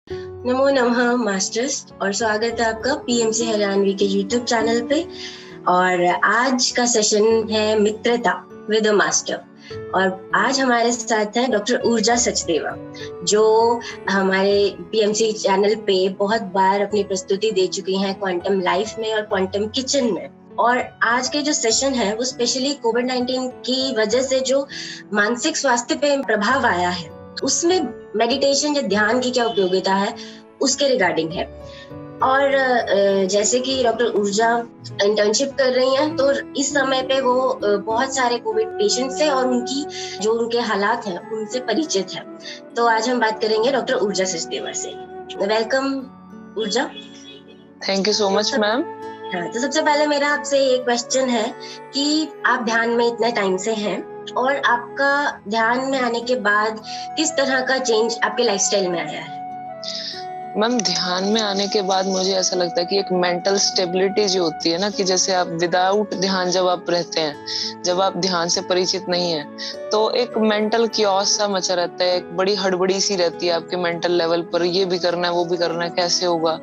नमो नमः मास्टर्स और स्वागत है आपका पीएमसी हरियाणवी के यूट्यूब चैनल पे। और आज का सेशन है मित्रता विद अ मास्टर। और आज हमारे साथ हैं डॉक्टर ऊर्जा सचदेवा, जो हमारे पीएमसी चैनल पे बहुत बार अपनी प्रस्तुति दे चुकी हैं क्वांटम लाइफ में और क्वांटम किचन में। और आज के जो सेशन है वो स्पेशली कोविड-19 की वजह से जो मानसिक स्वास्थ्य पे प्रभाव आया है उसमें मेडिटेशन या ध्यान की क्या उपयोगिता है उसके रिगार्डिंग है। और जैसे कि डॉक्टर ऊर्जा इंटर्नशिप कर रही हैं, तो इस समय पे वो बहुत सारे कोविड पेशेंट से और उनके हालात हैं उनसे परिचित है। तो आज हम बात करेंगे डॉक्टर ऊर्जा सचदेवा से। वेलकम ऊर्जा। Thank you so much ma'am. हाँ, तो सबसे पहले मेरा आपसे एक क्वेश्चन है कि आप ध्यान में इतने टाइम से हैं और आपका ध्यान में आने के बाद किस तरह का चेंज आपके लाइफस्टाइल में आया है? मैम, ध्यान में आने के बाद मुझे ऐसा लगता है कि एक मेंटल स्टेबिलिटी जो होती है ना, कि जैसे आप विदाउट ध्यान जब आप रहते हैं, जब आप ध्यान से परिचित नहीं है, तो एक मेंटल कियोस सा मचा रहता है, एक बड़ी हड़बड़ी सी रहती है आपके मेंटल लेवल पर। ये भी करना है, वो भी करना है, कैसे होगा,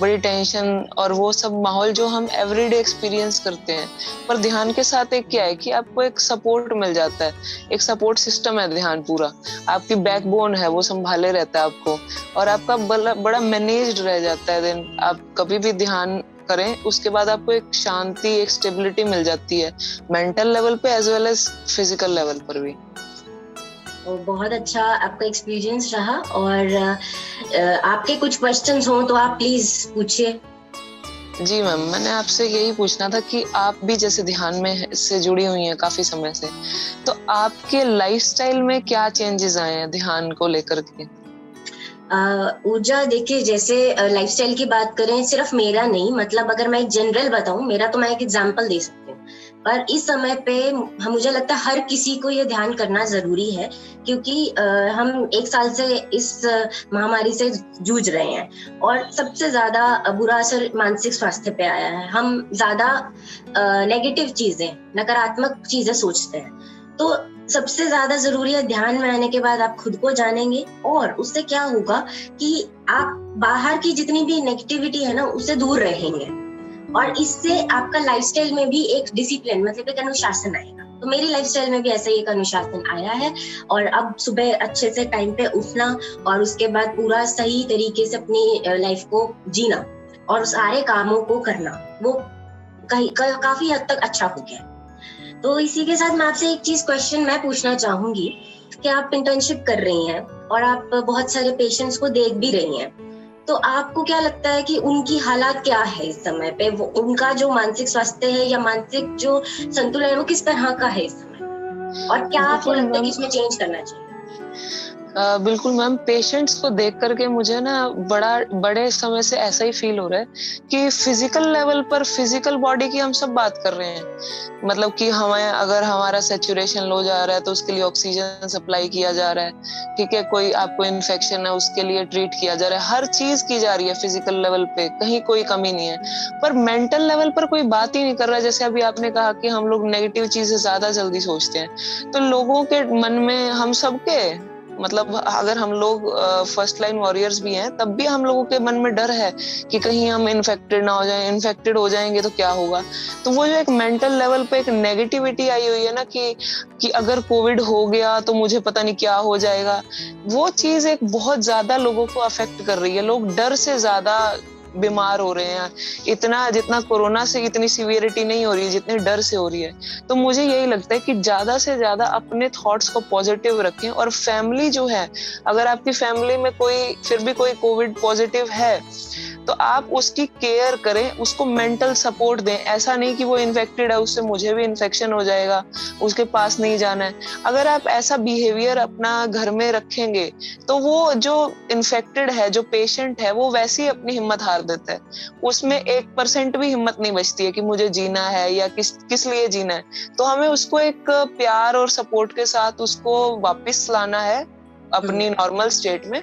बड़ी टेंशन और वो सब माहौल जो हम एवरीडे एक्सपीरियंस करते हैं। पर ध्यान के साथ एक क्या है कि आपको एक सपोर्ट मिल जाता है, एक सपोर्ट सिस्टम है ध्यान पूरा, आपकी बैकबोन है, वो संभाले रहता है आपको और आपका बड़ा मैनेज्ड रह जाता है। देन आप कभी भी ध्यान करें, उसके बाद आपको एक शांति, एक स्टेबिलिटी मिल जाती है मेंटल लेवल पे as well as physical level पर भी। तो बहुत अच्छा आपका एक्सपीरियंस रहा। और आपके कुछ क्वेश्चंस हो तो आप प्लीज पूछिए। जी मैम, मैंने आपसे यही पूछना था कि आप भी जैसे ध्यान में से जुड़ी हुई हैं काफी समय से, तो आपके लाइफस्टाइल में क्या चेंजेस आए हैं ध्यान को लेकर के? ऊर्जा, देखिए, जैसे लाइफस्टाइल की बात करें, सिर्फ मेरा नहीं, मतलब अगर मैं एक जनरल बताऊं, मेरा तो मैं एक एग्जांपल दे सकती हूँ। पर इस समय पे मुझे लगता है हर किसी को ये ध्यान करना जरूरी है, क्योंकि हम 1 साल से इस महामारी से जूझ रहे हैं और सबसे ज्यादा बुरा असर मानसिक स्वास्थ्य पे आया है। हम ज्यादा नेगेटिव चीजें, नकारात्मक चीजें सोचते हैं। तो सबसे ज्यादा जरूरी है, ध्यान में आने के बाद आप खुद को जानेंगे और उससे क्या होगा कि आप बाहर की जितनी भी नेगेटिविटी है ना, उससे दूर रहेंगे और इससे आपका लाइफस्टाइल में भी एक डिसिप्लिन, मतलब एक अनुशासन आएगा। तो मेरी लाइफस्टाइल में भी ऐसा ही एक अनुशासन आया है और अब सुबह अच्छे से टाइम पे उठना और उसके बाद पूरा सही तरीके से अपनी लाइफ को जीना और सारे कामों को करना, वो काफी हद तक अच्छा हो गया। तो इसी के साथ मैं आपसे एक चीज क्वेश्चन मैं पूछना चाहूंगी कि आप इंटर्नशिप कर रही हैं और आप बहुत सारे पेशेंट्स को देख भी रही हैं, तो आपको क्या लगता है कि उनकी हालात क्या है इस समय पे? वो उनका जो मानसिक स्वास्थ्य है या मानसिक जो संतुलन है वो किस तरह का है इस समय, और क्या आपको लगता है कि इसमें चेंज करना चाहिए? बिल्कुल मैम, पेशेंट्स को देख करके मुझे ना बड़े समय से ऐसा ही फील हो रहा है कि फिजिकल लेवल पर, फिजिकल बॉडी की हम सब बात कर रहे हैं, मतलब कि हमें अगर हमारा सैचुरेशन लो जा रहा है तो उसके लिए ऑक्सीजन सप्लाई किया जा रहा है, ठीक है, कोई आपको इन्फेक्शन है उसके लिए ट्रीट किया जा रहा है, हर चीज की जा रही है फिजिकल लेवल पे, कहीं कोई कमी नहीं है। पर मेंटल लेवल पर कोई बात ही नहीं कर रहा है। जैसे अभी आपने कहा कि हम लोग नेगेटिव चीजें ज्यादा जल्दी सोचते हैं, तो लोगों के मन में, हम सबके, मतलब अगर हम लोग फर्स्ट लाइन वॉरियर्स भी हैं, तब भी हम लोगों के मन में डर है कि कहीं हम इन्फेक्टेड ना हो जाएं, इन्फेक्टेड हो जाएंगे तो क्या होगा। तो वो जो एक मेंटल लेवल पे एक नेगेटिविटी आई हुई है ना कि अगर कोविड हो गया तो मुझे पता नहीं क्या हो जाएगा, वो चीज एक बहुत ज्यादा लोगों को अफेक्ट कर रही है। लोग डर से ज्यादा बीमार हो रहे हैं, इतना जितना कोरोना से इतनी सीवियरिटी नहीं हो रही है जितनी डर से हो रही है। तो मुझे यही लगता है कि ज्यादा से ज्यादा अपने थॉट्स को पॉजिटिव रखें और फैमिली जो है, अगर आपकी फैमिली में कोई फिर भी कोई कोविड पॉजिटिव है तो आप उसकी केयर करें, उसको मेंटल सपोर्ट दें। ऐसा नहीं कि वो इन्फेक्टेड है उससे मुझे भी इन्फेक्शन हो जाएगा, उसके पास नहीं जाना है। अगर आप ऐसा बिहेवियर अपना घर में रखेंगे तो वो जो इन्फेक्टेड है, जो पेशेंट है, वो वैसे ही अपनी हिम्मत हार देता है। उसमें 1% भी हिम्मत नहीं बचती है कि मुझे जीना है या किस लिए जीना है। तो हमें उसको एक प्यार और सपोर्ट के साथ उसको वापस लाना है अपनी नॉर्मल स्टेट में।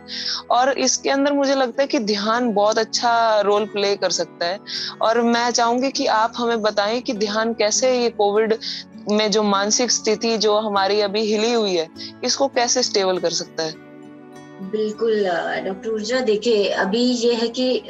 और इसके अंदर मुझे लगता है कि ध्यान बहुत अच्छा रोल प्ले कर सकता है। और मैं चाहूंगी कि आप हमें बताएं कि ध्यान कैसे ये कोविड में जो मानसिक स्थिति जो हमारी अभी हिली हुई है, इसको कैसे स्टेबल कर सकता है। बिल्कुल डॉक्टर ऊर्जा, देखिए अभी ये है कि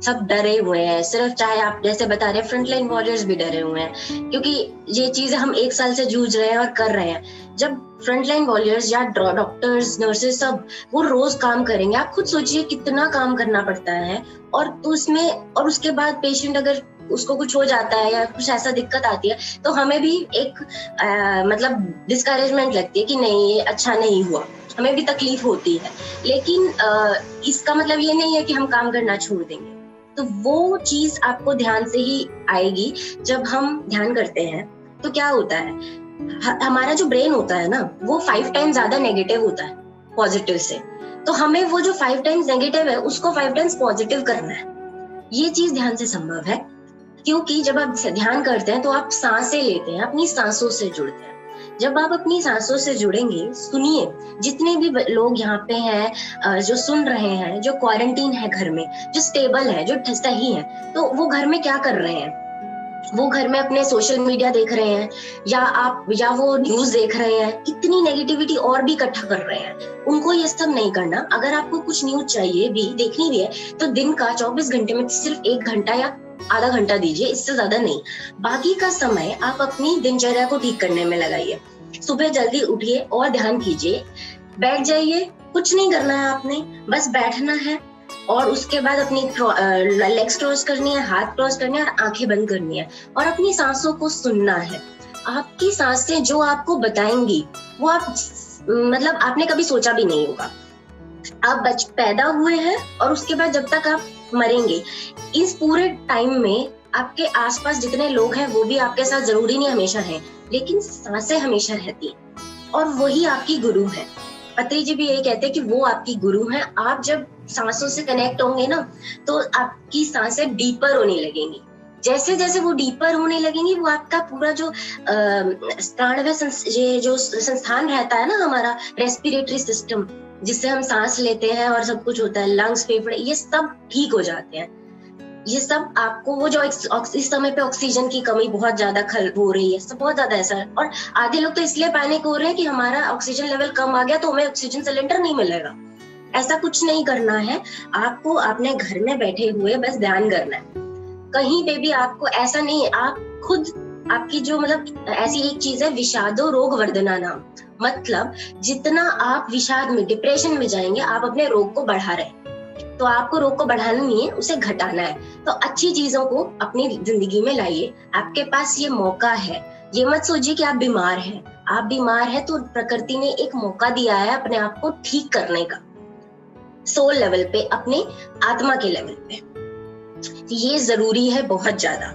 सब डरे हुए हैं, सिर्फ चाहे आप जैसे बता रहे हैं फ्रंटलाइन वॉरियर्स भी डरे हुए हैं, क्योंकि ये चीजें हम 1 साल से जूझ रहे हैं और कर रहे हैं। जब फ्रंटलाइन वॉरियर्स या डॉक्टर्स नर्सेस सब वो रोज काम करेंगे, आप खुद सोचिए कितना काम करना पड़ता है, और तो उसमें और उसके बाद पेशेंट अगर उसको कुछ हो जाता है या कुछ ऐसा दिक्कत आती है तो हमें भी एक मतलब डिस्करेजमेंट लगती है कि नहीं ये अच्छा नहीं हुआ, हमें भी तकलीफ होती है। लेकिन इसका मतलब ये नहीं है कि हम काम करना छोड़ देंगे। तो वो चीज आपको ध्यान से ही आएगी। जब हम ध्यान करते हैं तो क्या होता है, हमारा जो ब्रेन होता है ना वो 5 टाइम्स ज्यादा नेगेटिव होता है पॉजिटिव से। तो हमें वो जो 5 टाइम्स नेगेटिव है उसको 5 टाइम्स पॉजिटिव करना है। ये चीज ध्यान से संभव है, क्योंकि जब आप ध्यान करते हैं तो आप सांसें लेते हैं, अपनी सांसों से जुड़ते हैं। जब आप अपनी सांसों से जुड़ेंगे, सुनिए, जितने भी लोग यहाँ पे हैं जो सुन रहे हैं, जो क्वारंटीन है घर में, जो स्टेबल है, जो सही है, तो वो घर में क्या कर रहे हैं? वो घर में अपने सोशल मीडिया देख रहे हैं, या वो न्यूज देख रहे हैं, इतनी नेगेटिविटी और भी इकट्ठा कर रहे हैं। उनको ये सब नहीं करना। अगर आपको कुछ न्यूज चाहिए भी, देखनी भी है, तो दिन का 24 घंटे में सिर्फ 1 घंटा या आधा घंटा दीजिए, इससे ज्यादा नहीं। बाकी का समय आप अपनी दिनचर्या को ठीक करने में लगाइए। सुबह जल्दी उठिए और ध्यान कीजिए, बैठ जाइए, कुछ नहीं करना है आपने, बस बैठना है, और उसके बाद अपनी लेग्स क्रॉस करनी है, हाथ क्रॉस करने हैं और आंखें बंद करनी है, और अपनी सांसों को सुनना है। आपकी सांसें जो आपको बताएंगी वो आप मतलब आपने कभी सोचा भी नहीं होगा। आप पैदा हुए हैं और उसके बाद जब तक आप मरेंगे, इस पूरे टाइम में आपके आसपास जितने लोग हैं वो भी आपके साथ जरूरी नहीं हमेशा हैं, लेकिन सांसें हमेशा रहती हैं और वही आपकी गुरु है। पत्री जी भी यही कहते हैं कि वो आपकी गुरु हैं। आप जब सांसों से कनेक्ट होंगे ना तो आपकी सांसें डीपर होने लगेंगी। जैसे जैसे वो डीपर होने लगेंगी, वो आपका पूरा जो प्राणवायु ये जो संस्थान रहता है ना, हमारा रेस्पिरेटरी सिस्टम, जिससे हम सांस लेते हैं और सब कुछ होता है, लंग्स, फेफड़े, ये सब ठीक हो जाते हैं। ये सब आपको वो जो इस समय पे ऑक्सीजन की कमी बहुत ज्यादा हो रही है, सब बहुत ज्यादा ऐसा है। और आधे लोग तो इसलिए पैनिक हो रहे हैं कि हमारा ऑक्सीजन लेवल कम आ गया तो हमें ऑक्सीजन सिलेंडर नहीं मिलेगा। ऐसा कुछ नहीं करना है आपको। अपने घर में बैठे हुए बस ध्यान करना है। कहीं पे भी आपको ऐसा नहीं, आप खुद आपकी जो मतलब ऐसी एक चीज है, विषादो रोग वर्धना नाम, मतलब जितना आप विषाद में, डिप्रेशन में जाएंगे, आप अपने रोग को बढ़ा रहे हैं। तो आपको रोग को बढ़ाना नहीं है, उसे घटाना है। तो अच्छी चीजों को अपनी जिंदगी में लाइए। आपके पास ये मौका है। ये मत सोचिए कि आप बीमार हैं। आप बीमार हैं तो प्रकृति ने एक मौका दिया है अपने आप को ठीक करने का, सोल लेवल पे, अपने आत्मा के लेवल पे। ये जरूरी है बहुत ज्यादा।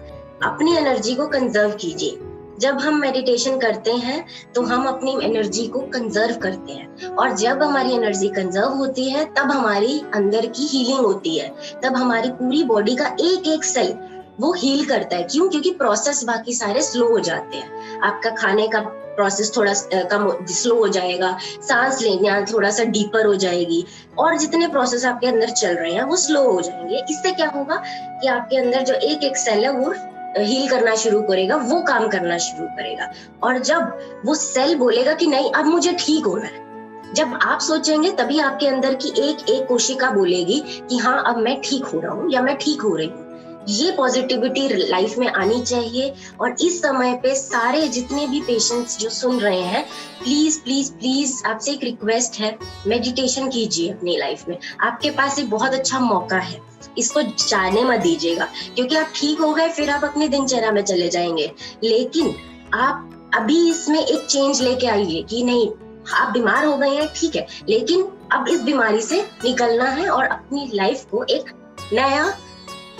अपनी एनर्जी को कंजर्व कीजिए। जब हम मेडिटेशन करते हैं तो हम अपनी एनर्जी को कंजर्व करते हैं, और जब हमारी एनर्जी कंजर्व होती है तब हमारी अंदर की हीलिंग होती है। तब हमारी पूरी बॉडी का एक एक सेल वो हील करता है। क्यों? क्योंकि प्रोसेस बाकी सारे स्लो हो जाते हैं। आपका खाने का प्रोसेस थोड़ा कम स्लो हो जाएगा, सांस लेना थोड़ा सा डीपर हो जाएगी, और जितने प्रोसेस आपके अंदर चल रहे हैं वो स्लो हो जाएंगे। इससे क्या होगा कि आपके अंदर जो एक एक सेल है वो हील करना शुरू करेगा, वो काम करना शुरू करेगा। और जब वो सेल बोलेगा कि नहीं अब मुझे ठीक होना है, जब आप सोचेंगे तभी आपके अंदर की एक एक कोशिका बोलेगी कि हाँ अब मैं ठीक हो रहा हूँ या मैं ठीक हो रही हूँ। ये पॉजिटिविटी लाइफ में आनी चाहिए। और इस समय पे सारे जितने भी पेशेंट्स जो सुन रहे हैं, प्लीज प्लीज प्लीज आपसे एक रिक्वेस्ट है, मेडिटेशन कीजिए अपनी लाइफ में। आपके पास एक बहुत अच्छा मौका है, इसको जाने मत दीजिएगा। क्योंकि आप ठीक हो गए फिर आप अपनी दिनचर्या में चले जाएंगे, लेकिन आप अभी इसमें एक चेंज लेके आइए कि नहीं, आप बीमार हो गए हैं ठीक है, लेकिन अब इस बीमारी से निकलना है और अपनी लाइफ को एक नया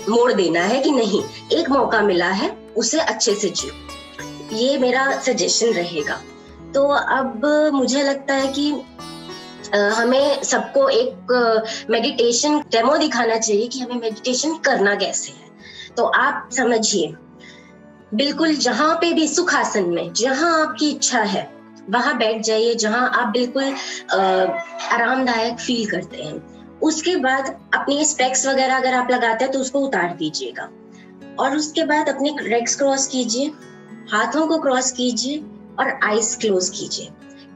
मोड़ देना है कि नहीं, एक मौका मिला है, उसे अच्छे से जियो। ये मेरा सजेशन रहेगा। तो अब मुझे लगता है कि हमें सबको एक मेडिटेशन डेमो दिखाना चाहिए कि हमें मेडिटेशन करना कैसे है। तो आप समझिए, बिल्कुल जहां पे भी सुखासन में जहां आपकी इच्छा है वहां बैठ जाइए, जहां आप बिल्कुल आरामदायक फील करते हैं। उसके बाद अपनी स्पेक्स वगैरह अगर आप लगाते हैं तो उसको उतार दीजिएगा, और उसके बाद अपने लेग्स क्रॉस कीजिए, हाथों को क्रॉस कीजिए और आईज क्लोज कीजिए।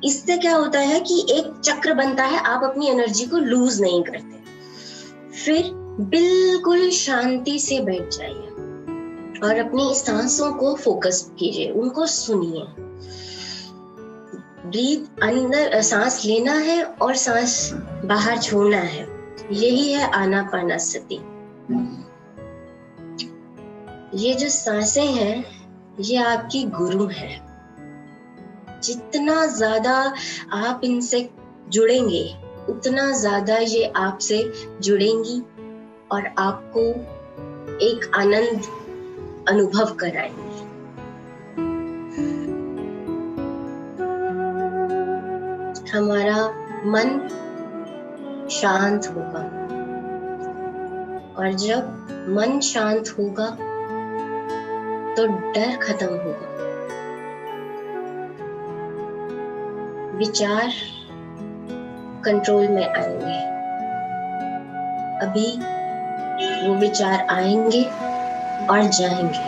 इससे क्या होता है कि एक चक्र बनता है, आप अपनी एनर्जी को लूज नहीं करते। फिर बिल्कुल शांति से बैठ जाइए और अपनी सांसों को फोकस कीजिए, उनको सुनिए। ब्रीथ, अंदर सांस लेना है और सांस बाहर छोड़ना है, यही है आनापानसति। ये जो सांसें हैं ये आपकी गुरु है। जितना ज्यादा आप इनसे जुड़ेंगे उतना ज्यादा ये आपसे जुड़ेंगी और आपको एक आनंद अनुभव कराएंगे। हमारा मन शांत होगा और जब मन शांत होगा तो डर खत्म होगा, विचार कंट्रोल में आएंगे। अभी वो विचार आएंगे और जाएंगे।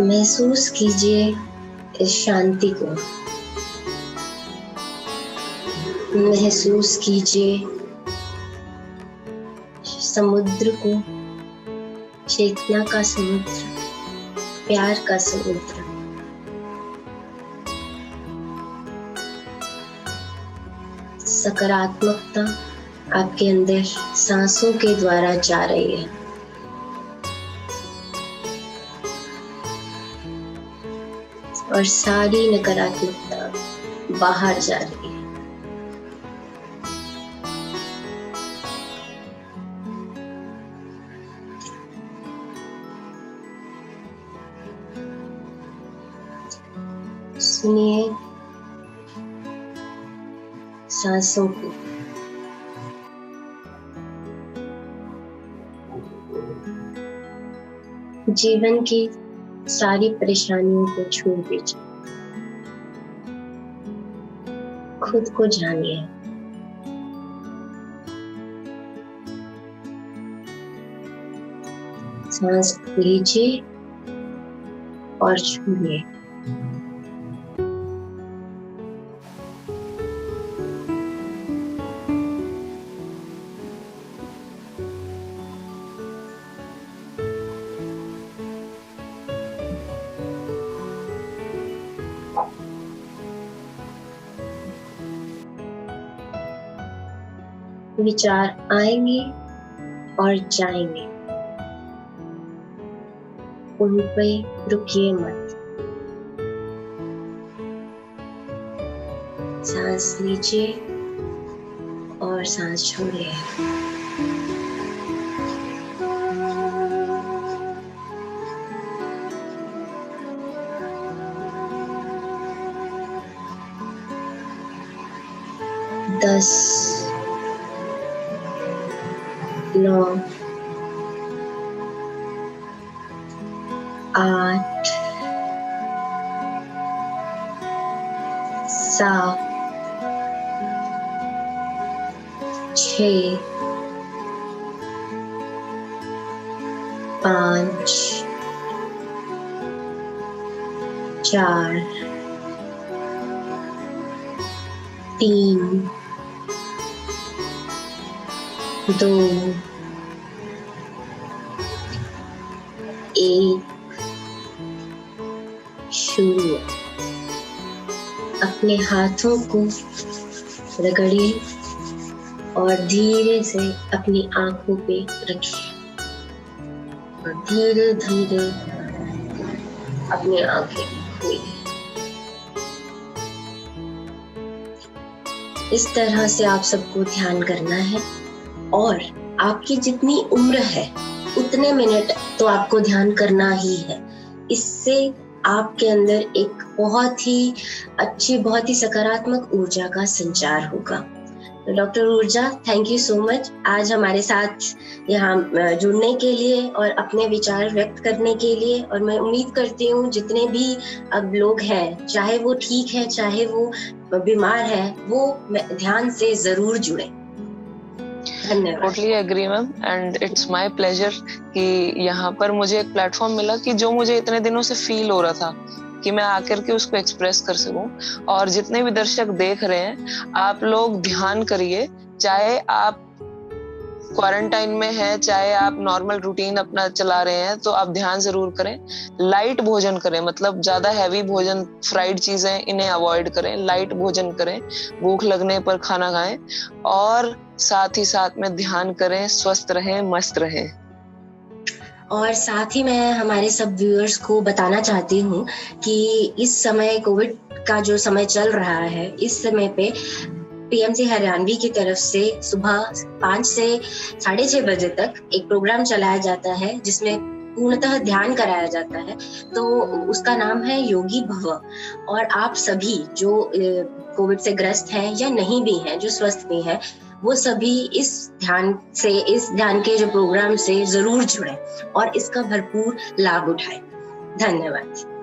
महसूस कीजिए इस शांति को, महसूस कीजिए समुद्र को, चेतना का समुद्र, प्यार का समुद्र। सकारात्मकता आपके अंदर सांसों के द्वारा जा रही है। और सारी नकारात्मकता बाहर जा रही है। सुनिए सांसों को। जीवन की सारी परेशानियों को छोड़ दीजिए, खुद को जानिए। सांस लीजिए और छोड़िए। विचार आएंगे और जाएंगे, उन पे रुकिए मत। सांस लीजिए और सांस छोड़िए। दस, 9, 8, 7, 6, 5, 4, 3, 2, 1, शुरू। अपने हाथों को रगड़िए और धीरे से अपनी आंखों पे रखिए और धीरे धीरे अपनी आंखें खोलिए। इस तरह से आप सबको ध्यान करना है और आपकी जितनी उम्र है उतने मिनट तो आपको ध्यान करना ही है। इससे आपके अंदर एक बहुत ही अच्छी, बहुत ही सकारात्मक ऊर्जा का संचार होगा। तो डॉक्टर ऊर्जा, थैंक यू सो मच आज हमारे साथ यहाँ जुड़ने के लिए और अपने विचार व्यक्त करने के लिए। और मैं उम्मीद करती हूँ जितने भी अब लोग हैं, चाहे वो ठीक है चाहे वो बीमार है, वो ध्यान से जरूर जुड़े। धन्यवाद। Totally agree ma'am, and it's my pleasure कि यहाँ पर मुझे एक प्लेटफॉर्म मिला कि जो मुझे इतने दिनों से फील हो रहा था कि मैं आकर के उसको एक्सप्रेस कर सकूं। और जितने भी दर्शक देख रहे हैं, आप लोग ध्यान करिए, चाहे आप क्वारंटाइन में है, चाहे आप नॉर्मल रूटीन अपना चला रहे हैं, तो आप ध्यान जरूर करें। लाइट भोजन करें, मतलब ज्यादा हैवी भोजन, फ्राइड चीजें इन्हें अवॉइड करें, लाइट भोजन करें, भूख लगने पर खाना खाएं, और साथ ही साथ में ध्यान करें, स्वस्थ रहें, मस्त रहें। और साथ ही मैं हमारे सब व्यूअर्स को बताना चाहती हूँ कि इस समय कोविड का जो समय चल रहा है, इस समय पे पीएमसी हरियाणवी की तरफ से सुबह 5 से 6:30 बजे तक एक प्रोग्राम चलाया जाता है जिसमें पूर्णतः ध्यान कराया जाता है। तो उसका नाम है योगी भव। और आप सभी जो कोविड से ग्रस्त हैं या नहीं भी हैं, जो स्वस्थ भी हैं, वो सभी इस ध्यान के जो प्रोग्राम से जरूर जुड़ें और इसका भरपूर लाभ उठाएं। धन्यवाद।